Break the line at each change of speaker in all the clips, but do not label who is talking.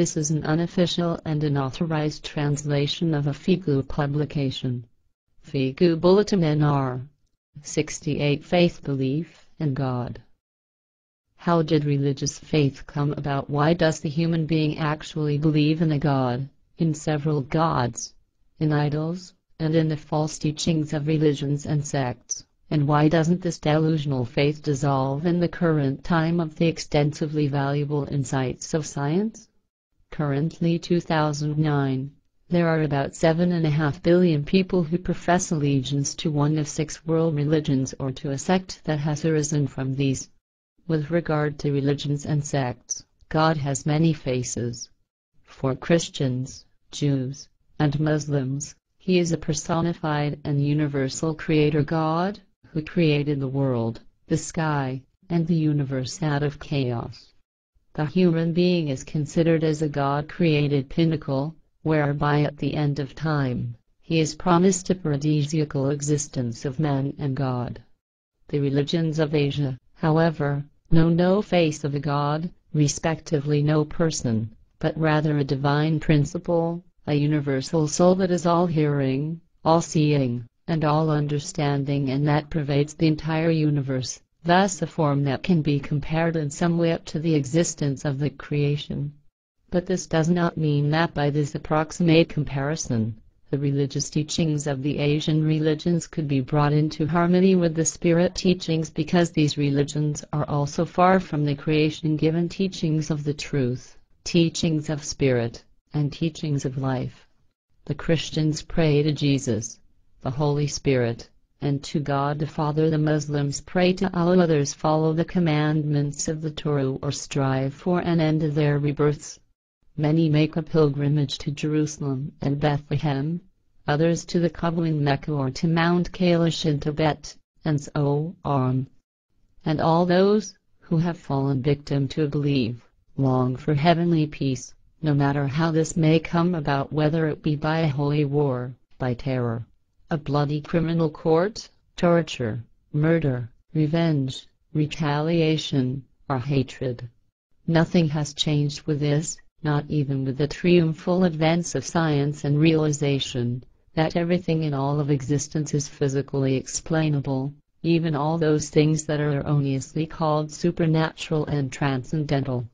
This is an unofficial and unauthorized translation of a FIGU publication. FIGU Bulletin NR 68 Faith, Belief, and God. How did religious faith come about? Why does the human being actually believe in a God, in several gods, in idols, and in the false teachings of religions and sects? And why doesn't this delusional faith dissolve in the current time of the extensively valuable insights of science? Currently 2009, there are about 7.5 billion people who profess allegiance to one of 6 world religions or to a sect that has arisen from these. With regard to religions and sects, God has many faces. For Christians, Jews, and Muslims, He is a personified and universal creator God, who created the world, the sky, and the universe out of chaos. The human being is considered as a God-created pinnacle, whereby at the end of time, He is promised a paradisiacal existence of man and God. The religions of Asia, however, know no face of a God, respectively no person, but rather a divine principle, a universal soul that is all-hearing, all-seeing, and all-understanding, and that pervades the entire universe, thus a form that can be compared in some way to the existence of the creation. But this does not mean that by this approximate comparison, the religious teachings of the Asian religions could be brought into harmony with the spirit teachings, because these religions are also far from the creation-given teachings of the truth, teachings of spirit, and teachings of life. The Christians pray to Jesus, the Holy Spirit, and to God the Father. The Muslims pray to Allah. Others follow the commandments of the Torah or strive for an end of their rebirths. Many make a pilgrimage to Jerusalem and Bethlehem, others to the Kaaba in Mecca or to Mount Kailash in Tibet, and so on. And all those who have fallen victim to belief long for heavenly peace, no matter how this may come about, whether it be by a holy war, by terror, a bloody criminal court, torture, murder, revenge, retaliation, or hatred. Nothing has changed with this, not even with the triumphal advance of science and realization that everything in all of existence is physically explainable, even all those things that are erroneously called supernatural and transcendental.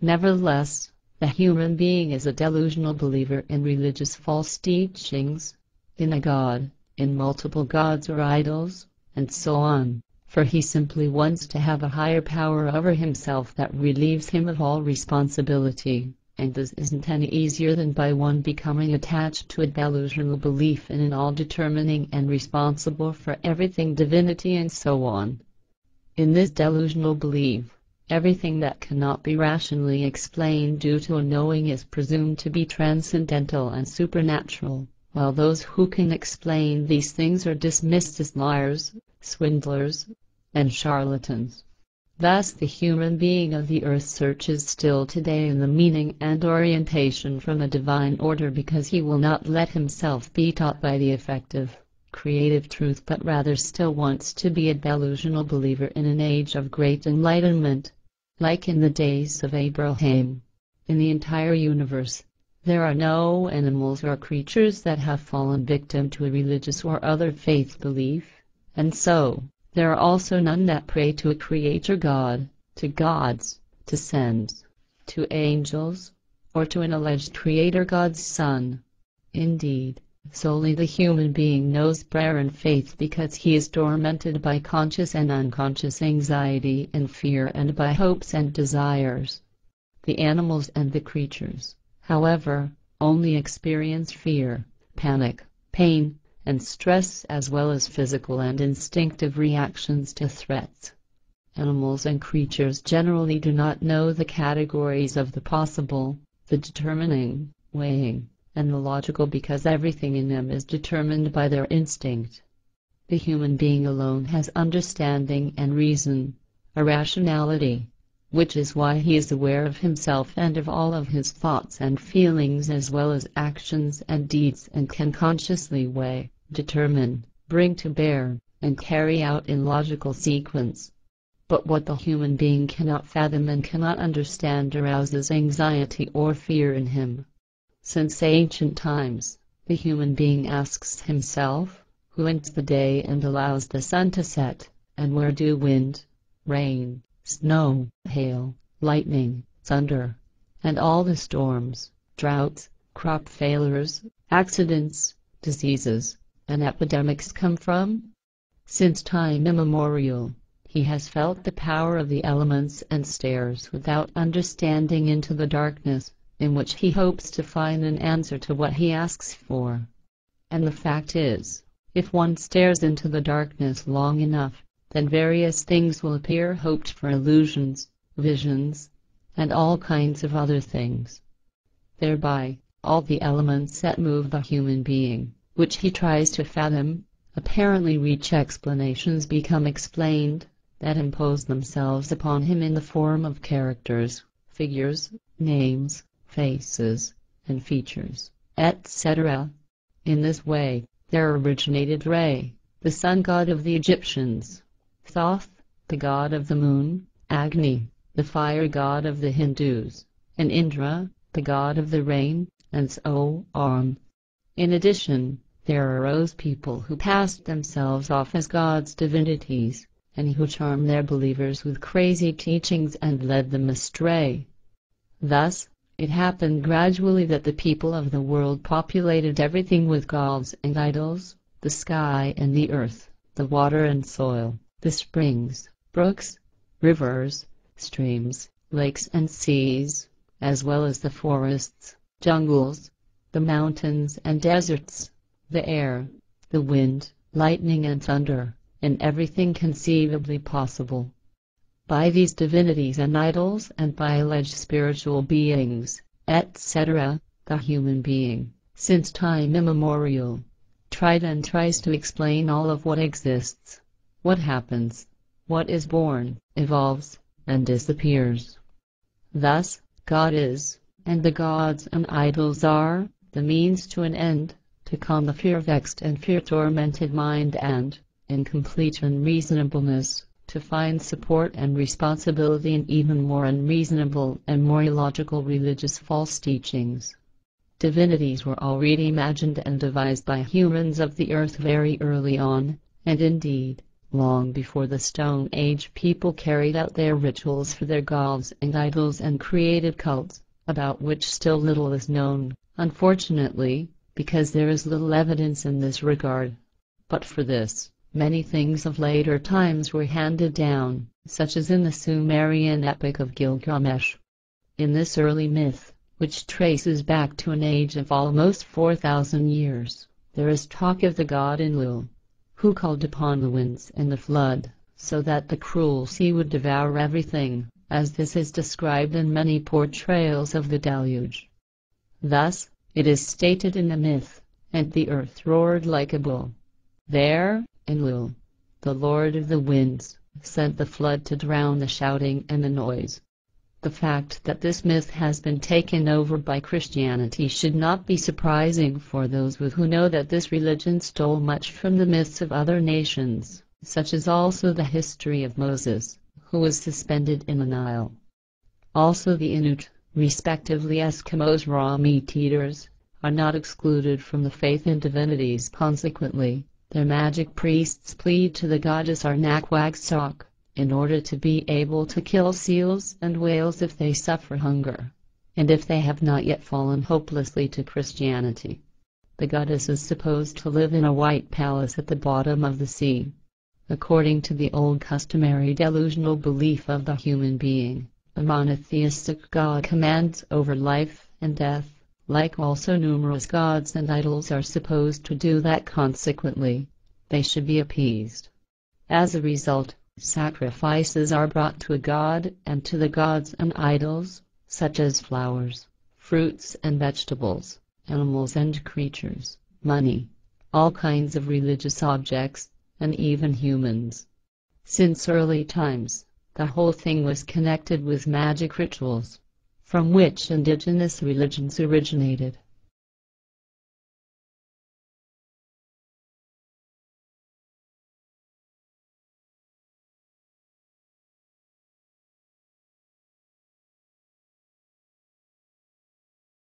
Nevertheless, the human being is a delusional believer in religious false teachings, in a God, in multiple gods or idols, and so on, for he simply wants to have a higher power over himself that relieves him of all responsibility, and this isn't any easier than by one becoming attached to a delusional belief in an all-determining and responsible for everything divinity and so on. In this delusional belief, everything that cannot be rationally explained due to a knowing is presumed to be transcendental and supernatural, while those who can explain these things are dismissed as liars, swindlers, and charlatans. Thus the human being of the earth searches still today in the meaning and orientation from a divine order, because he will not let himself be taught by the effective, creative truth, but rather still wants to be a delusional believer in an age of great enlightenment, like in the days of Abraham. In the entire universe, there are no animals or creatures that have fallen victim to a religious or other faith belief, and so, there are also none that pray to a creator God, to gods, to saints, to angels, or to an alleged creator God's son. Indeed, solely the human being knows prayer and faith, because he is tormented by conscious and unconscious anxiety and fear, and by hopes and desires. The animals and the creatures, however, only experience fear, panic, pain, and stress, as well as physical and instinctive reactions to threats. Animals and creatures generally do not know the categories of the possible, the determining, weighing, and the logical, because everything in them is determined by their instinct. The human being alone has understanding and reason, a rationality, which is why he is aware of himself and of all of his thoughts and feelings, as well as actions and deeds, and can consciously weigh, determine, bring to bear, and carry out in logical sequence. But what the human being cannot fathom and cannot understand arouses anxiety or fear in him. Since ancient times, the human being asks himself, who ends the day and allows the sun to set, and where do wind, rain, snow, hail, lightning, thunder, and all the storms, droughts, crop failures, accidents, diseases, and epidemics come from? Since time immemorial, he has felt the power of the elements and stares without understanding into the darkness, in which he hopes to find an answer to what he asks for. And the fact is, if one stares into the darkness long enough, then various things will appear, hoped for illusions, visions, and all kinds of other things. Thereby, all the elements that move the human being, which he tries to fathom, apparently reach explanations, become explained, that impose themselves upon him in the form of characters, figures, names, faces, and features, etc. In this way, there originated Re, the sun god of the Egyptians; Thoth, the god of the moon; Agni, the fire god of the Hindus; and Indra, the god of the rain, and so on. In addition, there arose people who passed themselves off as gods, divinities, and who charmed their believers with crazy teachings and led them astray. Thus, it happened gradually that the people of the world populated everything with gods and idols: the sky and the earth, the water and soil, the springs, brooks, rivers, streams, lakes and seas, as well as the forests, jungles, the mountains and deserts, the air, the wind, lightning and thunder, and everything conceivably possible. By these divinities and idols, and by alleged spiritual beings, etc., the human being, since time immemorial, tried and tries to explain all of what exists, what happens, what is born, evolves, and disappears. Thus, God is, and the gods and idols are, the means to an end, to calm the fear-vexed and fear-tormented mind, and, in complete unreasonableness, to find support and responsibility in even more unreasonable and more illogical religious false teachings. Divinities were already imagined and devised by humans of the earth very early on, and indeed, long before the Stone Age, people carried out their rituals for their gods and idols and created cults, about which still little is known, unfortunately, because there is little evidence in this regard. But for this, many things of later times were handed down, such as in the Sumerian epic of Gilgamesh. In this early myth, which traces back to an age of almost 4,000 years, there is talk of the god Enlil, who called upon the winds and the flood, so that the cruel sea would devour everything, as this is described in many portrayals of the deluge. Thus, it is stated in the myth, and the earth roared like a bull. There, Enlil, the lord of the winds, sent the flood to drown the shouting and the noise. The fact that this myth has been taken over by Christianity should not be surprising for those who know that this religion stole much from the myths of other nations, such as also the history of Moses, who was suspended in the Nile. Also the Inuit, respectively Eskimos, raw meat eaters, are not excluded from the faith in divinities. Consequently, their magic priests plead to the goddess Arnakwagsok, in order to be able to kill seals and whales if they suffer hunger, and if they have not yet fallen hopelessly to Christianity. The goddess is supposed to live in a white palace at the bottom of the sea. According to the old customary delusional belief of the human being, the monotheistic God commands over life and death, like also numerous gods and idols are supposed to do that. Consequently, they should be appeased. As a result, sacrifices are brought to a god and to the gods and idols, such as flowers, fruits and vegetables, animals and creatures, money, all kinds of religious objects, and even humans. Since early times, the whole thing was connected with magic rituals, from which indigenous religions originated.